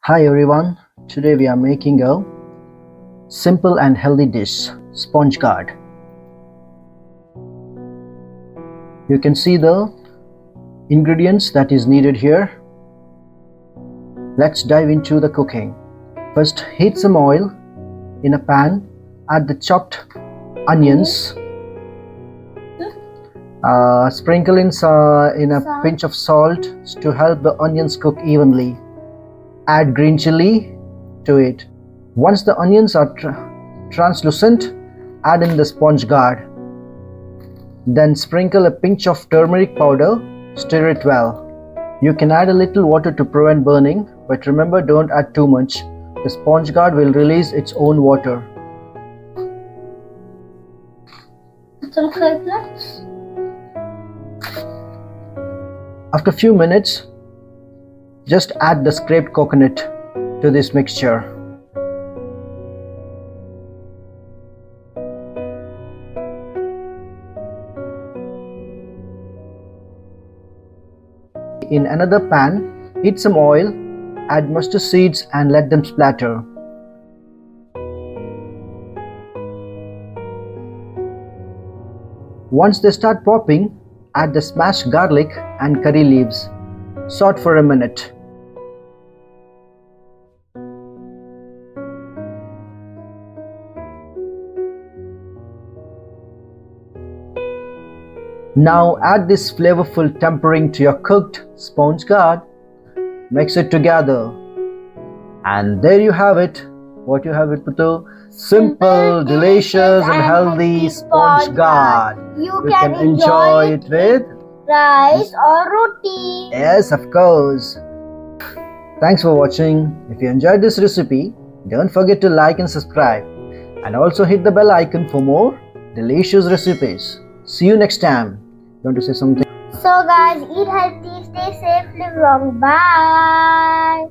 Hi everyone, today we are making a simple and healthy dish, sponge gourd. You can see the ingredients that is needed here. Let's dive into the cooking. First, heat some oil in a pan, add the chopped onions, sprinkle in a pinch of salt to help the onions cook evenly. Add green chili to it. Once the onions are translucent, add in the sponge gourd. Then sprinkle a pinch of turmeric powder, stir it well. You can add a little water to prevent burning, but remember, don't add too much. The sponge gourd will release its own water. After a few minutes, just add the scraped coconut to this mixture. In another pan, heat some oil, add mustard seeds and let them splatter. Once they start popping, add the smashed garlic and curry leaves. Saute for a minute. Now add this flavorful tempering to your cooked sponge gourd. Mix it together. And there you have it. What you have it, Putu? Simple, delicious and healthy sponge gourd. You We can enjoy it with rice or roti. yes, of course. Thanks for watching. If you enjoyed this recipe, don't forget to like and subscribe. And also hit the bell icon for more delicious recipes. See you next time. You want to say something? So guys, eat healthy, stay safe, live long. Bye.